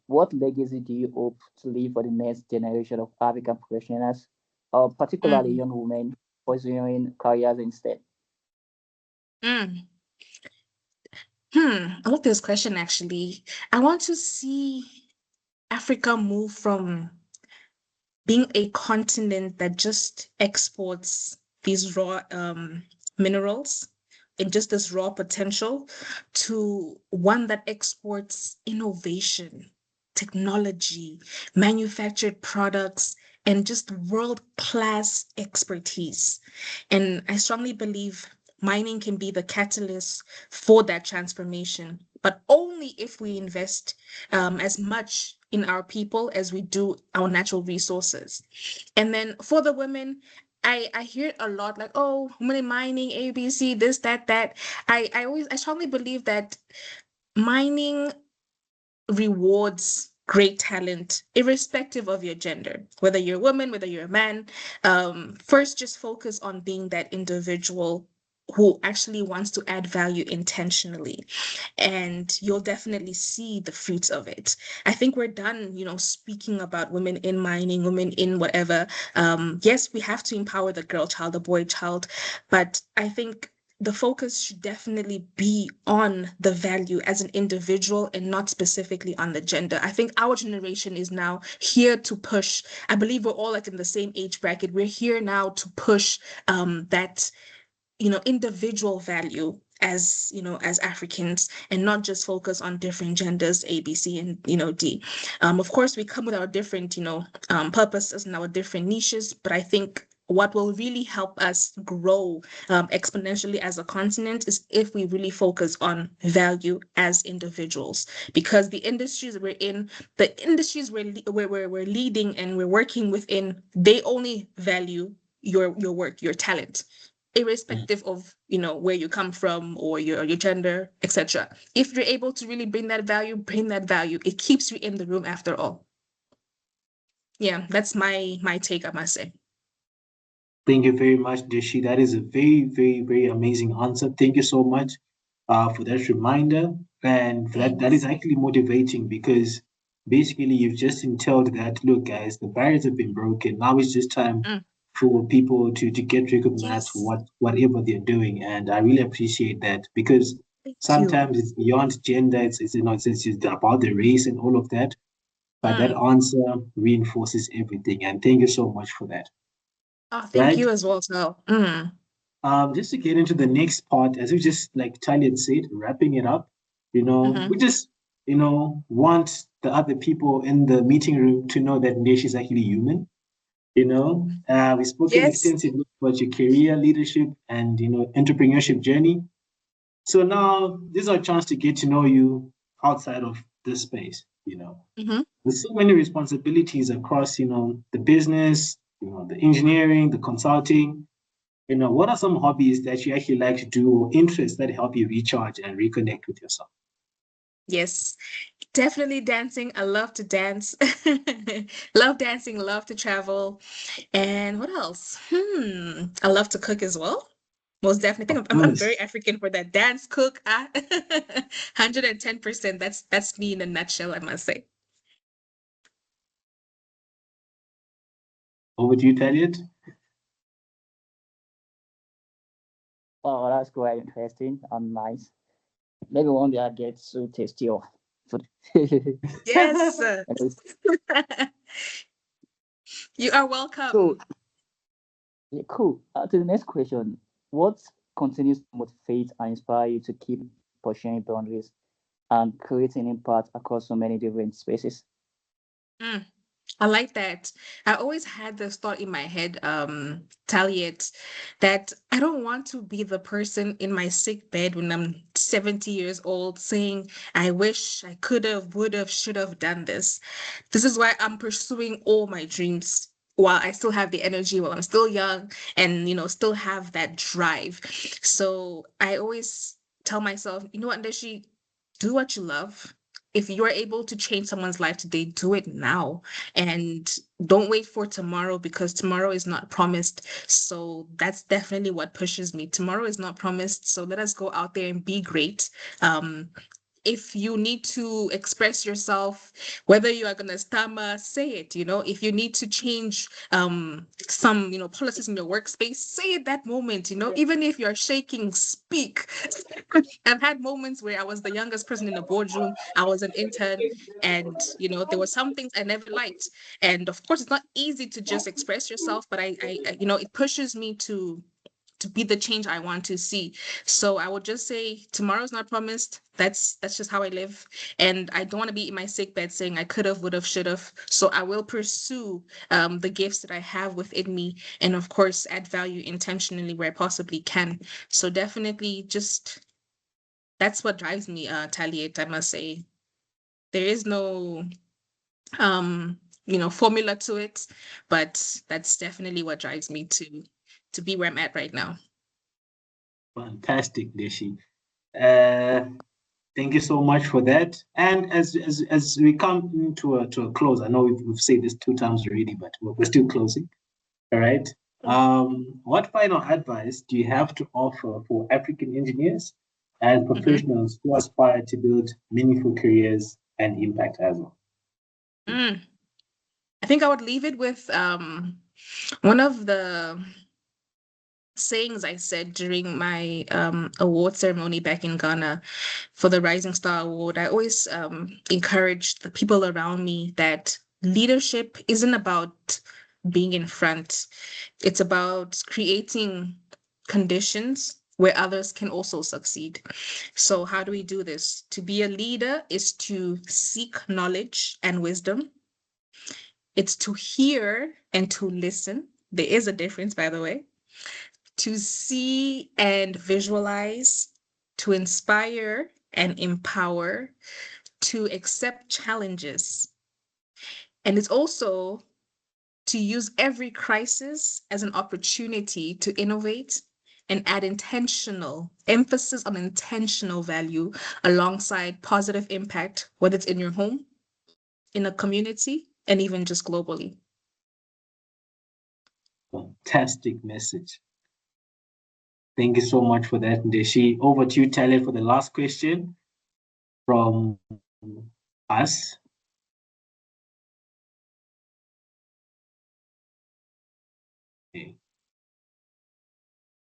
what legacy do you hope to leave for the next generation of African professionals, particularly Mm, young women pursuing careers instead? mm. I love this question actually. I want to see Africa move from being a continent that just exports these raw minerals and just this raw potential to one that exports innovation, technology, manufactured products, and just world-class expertise. And I strongly believe mining can be the catalyst for that transformation, but only if we invest as much in our people as we do our natural resources. And then for the women, I hear it a lot like, oh, women in mining, ABC, this, that, that. I strongly believe that mining rewards great talent, irrespective of your gender, whether you're a woman, whether you're a man. First, just focus on being that individual who actually wants to add value intentionally, and you'll definitely see the fruits of it. I think we're done, speaking about women in mining, women in whatever. Yes, we have to empower the girl child, the boy child, but I think the focus should definitely be on the value as an individual and not specifically on the gender. I think our generation is now here to push. I believe we're all like in the same age bracket. We're here now to push that individual value as Africans, and not just focus on different genders, A, B, C, and D. Of course, we come with our different purposes and our different niches, but I think what will really help us grow exponentially as a continent is if we really focus on value as individuals, because the industries we're in, the industries we're leading and we're working within, they only value your work, your talent, irrespective of where you come from or your gender, etc. If you're able to really bring that value, it keeps you in the room after all. Yeah, that's my take, I must say. Thank you very much, Deshi. That is a very, very, very amazing answer. Thank you so much for that reminder. And that is actually motivating, because basically you've just entailed that, look, guys, the barriers have been broken. Now it's just time for people to get recognized for whatever they're doing. And I really appreciate that, because sometimes it's beyond gender. It's about the race and all of that. But that answer reinforces everything. And thank you so much for that. Oh, thank you as well, so. Just to get into the next part, as we just like Talia had said, wrapping it up, we just, want the other people in the meeting room to know that Ndeshi is actually human. We've spoken extensively about your career, leadership, and, entrepreneurship journey. So now this is our chance to get to know you outside of this space, with so many responsibilities across, the business, the engineering, the consulting. What are some hobbies that you actually like to do, or interests that help you recharge and reconnect with yourself? Yes, definitely dancing. I love to dance. Love dancing, love to travel. And what else? I love to cook as well. Most definitely. I'm very African for that. Dance, cook, 110%. That's me in a nutshell, I must say. Over to you, Taliat. Oh, that's quite interesting and nice. Maybe one day I get to taste your food. Yes. You are welcome. So, yeah, cool. To the next question, what continues to motivate and inspire you to keep pushing boundaries and creating impact across so many different spaces? I like that. I always had this thought in my head, Taliet, that I don't want to be the person in my sick bed when I'm 70 years old saying, I wish I could have, would have, should have done this. This is why I'm pursuing all my dreams while I still have the energy, while I'm still young and, still have that drive. So I always tell myself, you know what, Ndeshi, do what you love. If you're able to change someone's life today, do it now. And don't wait for tomorrow, because tomorrow is not promised. So that's definitely what pushes me. Tomorrow is not promised. So let us go out there and be great. If you need to express yourself, whether you are going to stammer, say it. If you need to change some policies in your workspace, say it that moment. Even if you're shaking, speak. I've had moments where I was the youngest person in the boardroom. I was an intern, and there were some things I never liked. And of course, it's not easy to just express yourself, but I it pushes me to be the change I want to see. So I would just say tomorrow's not promised. That's just how I live. And I don't want to be in my sick bed saying I could have, would have, should have. So I will pursue the gifts that I have within me, and of course add value intentionally where I possibly can. So definitely just that's what drives me, Taliet, I must say. There is no formula to it, but that's definitely what drives me to be where I'm at right now. Fantastic, Deshi. Thank you so much for that. And as we come to a close, I know we've said this 2 times already, but we're still closing. All right. What final advice do you have to offer for African engineers and professionals who aspire to build meaningful careers and impact as well? I think I would leave it with one of the sayings I said during my award ceremony back in Ghana for the Rising Star Award. I always encouraged the people around me that leadership isn't about being in front. It's about creating conditions where others can also succeed. So how do we do this? To be a leader is to seek knowledge and wisdom. It's to hear and to listen, there is a difference, by the way. To see and visualize, to inspire and empower, to accept challenges. And it's also to use every crisis as an opportunity to innovate and add intentional emphasis on intentional value alongside positive impact, whether it's in your home, in a community, and even just globally. Fantastic message. Thank you so much for that, Ndeshi. Over to you, Talia, for the last question from us. Okay.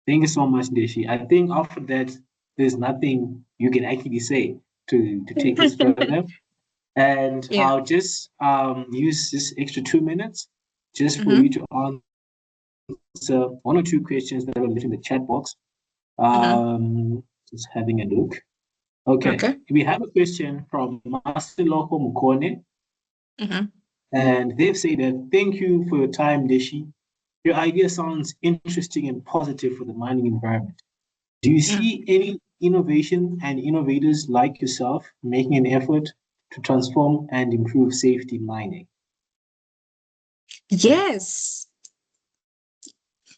Thank you so much, Ndeshi. I think after that, there's nothing you can actually say to take us further. And Yeah. I'll just use this extra 2 minutes just for you to answer one or two questions that are left in the chat box. Just having a look. Okay. We have a question from Masiloko Mukone. And they've said that, thank you for your time, Ndeshi. Your idea sounds interesting and positive for the mining environment. Do you see any innovation and innovators like yourself making an effort to transform and improve safety mining? Yes.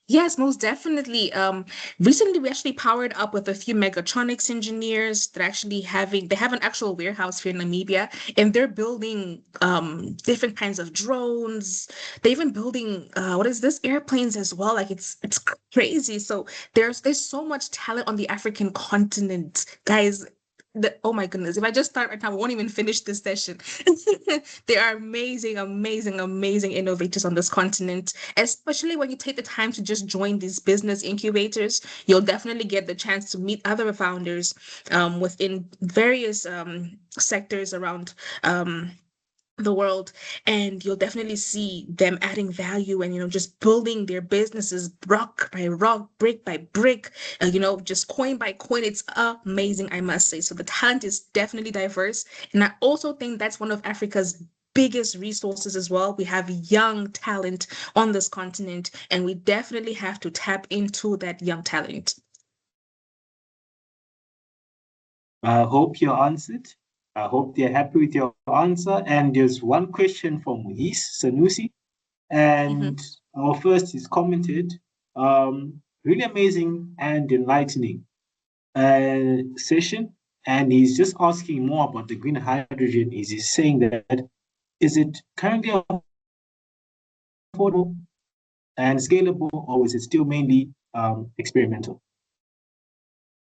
Yes, most definitely. Recently we actually powered up with a few mechatronics engineers that actually they have an actual warehouse here in Namibia, and they're building different kinds of drones. They're even building airplanes as well. Like it's crazy. So there's so much talent on the African continent, guys. Oh my goodness, if I just start right now, I won't even finish this session. There are amazing, amazing, amazing innovators on this continent, especially when you take the time to just join these business incubators. You'll definitely get the chance to meet other founders within various sectors around the world, and you'll definitely see them adding value and just building their businesses rock by rock, brick by brick, just coin by coin. It's amazing, I must say. So the talent is definitely diverse, and I also think that's one of Africa's biggest resources as well. We have young talent on this continent, and we definitely have to tap into that young talent. I hope you answered. I hope they're happy with your answer. And there's one question from Sanusi. And our first is commented, really amazing and enlightening session. And he's just asking more about the green hydrogen. He's saying that, is it currently affordable and scalable, or is it still mainly experimental?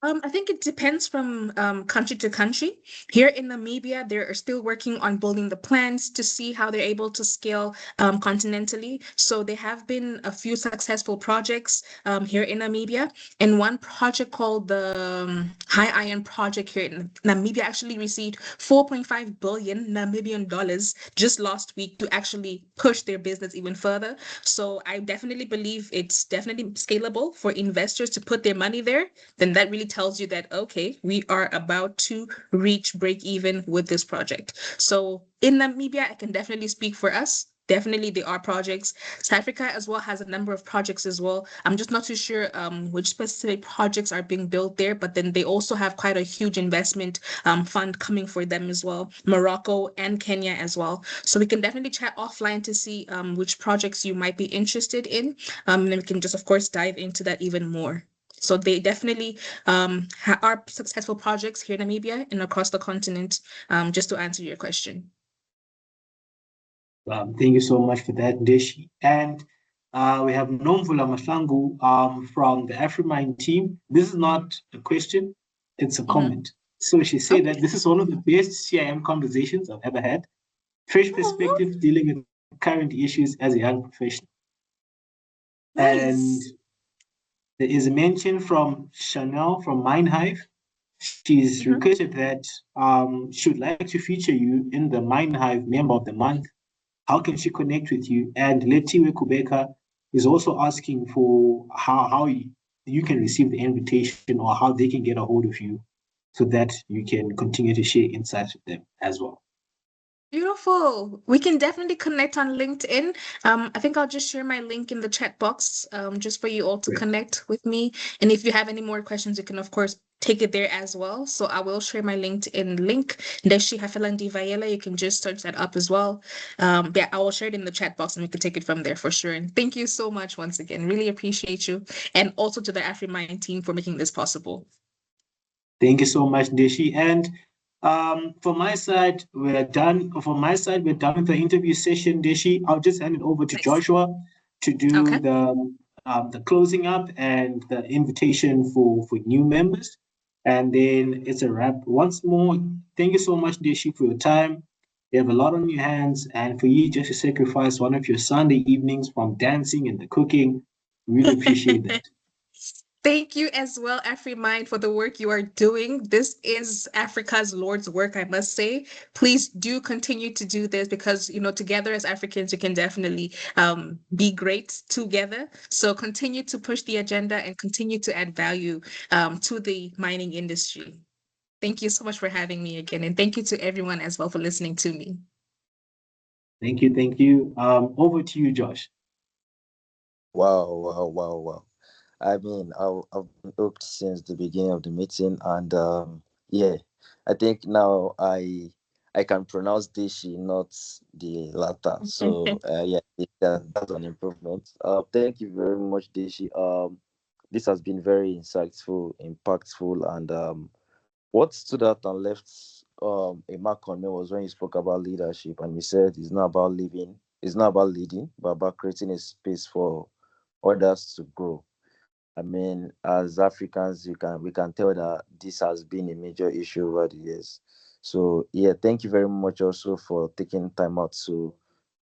I think it depends from country to country. Here in Namibia, they are still working on building the plans to see how they're able to scale continentally. So there have been a few successful projects here in Namibia. And one project called the High Iron Project here in Namibia actually received 4.5 billion Namibian dollars just last week to actually push their business even further. So I definitely believe it's definitely scalable for investors to put their money there. Then that really tells you that, okay, we are about to reach break even with this project. So in Namibia, I can definitely speak for us. Definitely, there are projects. South Africa as well has a number of projects as well. I'm just not too sure which specific projects are being built there, but then they also have quite a huge investment fund coming for them as well. Morocco and Kenya as well. So we can definitely chat offline to see which projects you might be interested in. And then we can just, of course, dive into that even more. So they definitely are successful projects here in Namibia and across the continent, just to answer your question. Thank you so much for that, Ndeshi. And we have Nomvula Mahlangu from the AfriMine team. This is not a question, it's a comment. So she said that this is one of the best CIM conversations I've ever had. Fresh perspective dealing with current issues as a young professional. Nice. And there is a mention from Chanel from Minehive. She's requested that she would like to feature you in the Minehive Member of the Month. How can she connect with you? And Letiwe Kubeka is also asking for how you can receive the invitation or how they can get a hold of you so that you can continue to share insights with them as well. Beautiful. We can definitely connect on LinkedIn. I think I'll just share my link in the chat box, just for you all to Great. connect with me. And if you have any more questions, you can of course take it there as well. So I will share my LinkedIn link. Ndeshihafela Ndivayele. You can just search that up as well. Yeah, I will share it in the chat box and we can take it from there for sure. And thank you so much once again. Really appreciate you. And also to the AfriMine team for making this possible. Thank you so much, Ndeshi. And from my side, we're done. From my side, we're done with the interview session, Ndeshi. I'll just hand it over to Nice. Joshua to do Okay. the closing up and the invitation for new members. And then it's a wrap. Once more, thank you so much, Ndeshi, for your time. You have a lot on your hands, and for you just to sacrifice one of your Sunday evenings from dancing and the cooking, really appreciate that. Thank you as well, AfriMine, for the work you are doing. This is Africa's Lord's work, I must say. Please do continue to do this because, together as Africans, we can definitely be great together. So continue to push the agenda and continue to add value to the mining industry. Thank you so much for having me again. And thank you to everyone as well for listening to me. Thank you, thank you. Over to you, Josh. Wow. I mean, I've been hooked since the beginning of the meeting, and yeah, I think now I can pronounce Deshi, not the latter. So yeah, that's an improvement. Thank you very much, Deshi. This has been very insightful, impactful, and what stood out and left a mark on me was when you spoke about leadership, and you said it's not about leading, but about creating a space for others to grow. I mean, as Africans, we can tell that this has been a major issue over the years. So yeah, thank you very much also for taking time out to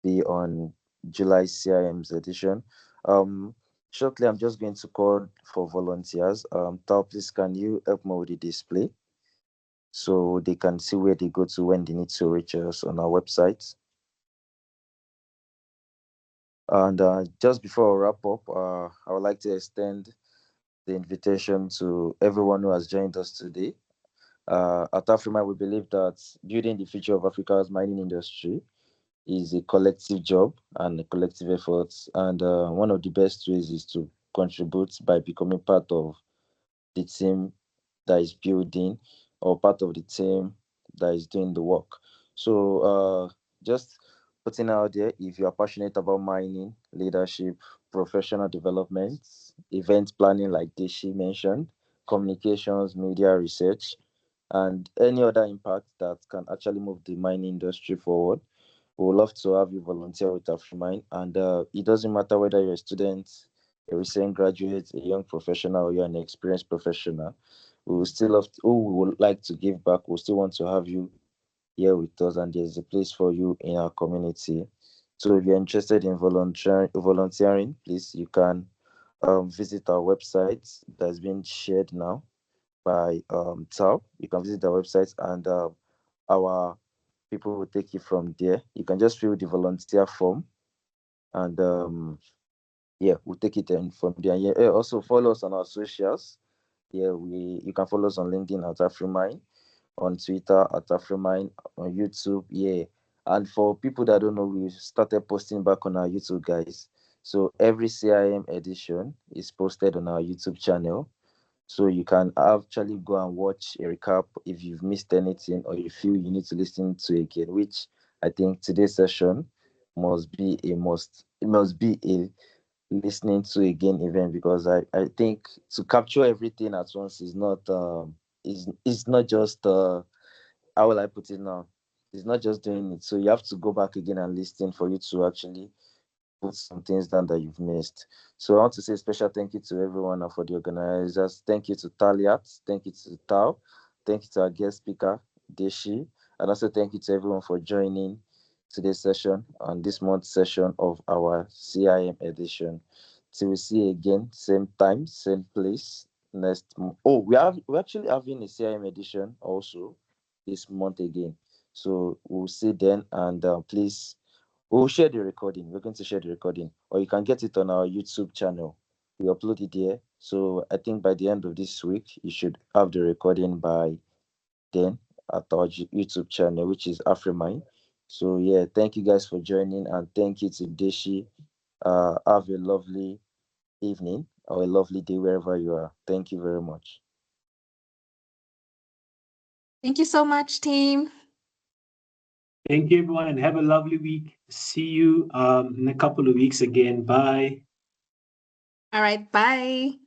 be on July CIM's edition. Um, Shortly, I'm just going to call for volunteers. Tal, please, can you help me with the display so they can see where they go to when they need to reach us on our website? And just before I wrap up, I would like to extend the invitation to everyone who has joined us today. At Afrima, we believe that building the future of Africa's mining industry is a collective job and a collective effort. And one of the best ways is to contribute by becoming part of the team that is building or part of the team that is doing the work. So just putting out there, if you are passionate about mining, leadership, professional development, event planning like Deshi mentioned, communications, media research, and any other impact that can actually move the mining industry forward, we would love to have you volunteer with AfriMine. And it doesn't matter whether you're a student, a recent graduate, a young professional, or you're an experienced professional. We will still love to, who we would like to give back. We still want to have you here with us, and there's a place for you in our community. So if you're interested in volunteering, please you can visit our website that's been shared now by Tal. You can visit our website, and our people will take you from there. You can just fill the volunteer form, and yeah, we'll take it in from there. Yeah, also follow us on our socials. Yeah, you can follow us on LinkedIn at AfriMine, on Twitter at AfriMine, on YouTube. Yeah, and for people that don't know, we started posting back on our YouTube, guys. So every CIM edition is posted on our YouTube channel. So you can actually go and watch a recap if you've missed anything or you feel you need to listen to again, which I think today's session must be a must. It must be a listening to again event, because I think to capture everything at once is not just how will I put it now? It's not just doing it. So you have to go back again and listen for you to actually put some things down that you've missed. So I want to say a special thank you to everyone and for the organizers. Thank you to Taliat. Thank you to Tao. Thank you to our guest speaker, Deshi. And also thank you to everyone for joining today's session on this month's session of our CIM edition. Till we see you again, same time, same place next month. Oh, we're actually having a CIM edition also this month again. So we'll see then, and please, we'll share the recording. We're going to share the recording, or you can get it on our YouTube channel. We upload it there. So I think by the end of this week, you should have the recording by then at our YouTube channel, which is AfriMine. So yeah, thank you guys for joining, and thank you to Deshi. Have a lovely evening or a lovely day wherever you are. Thank you very much. Thank you so much, team. Thank you, everyone, and have a lovely week. See you in a couple of weeks again. Bye. All right, bye.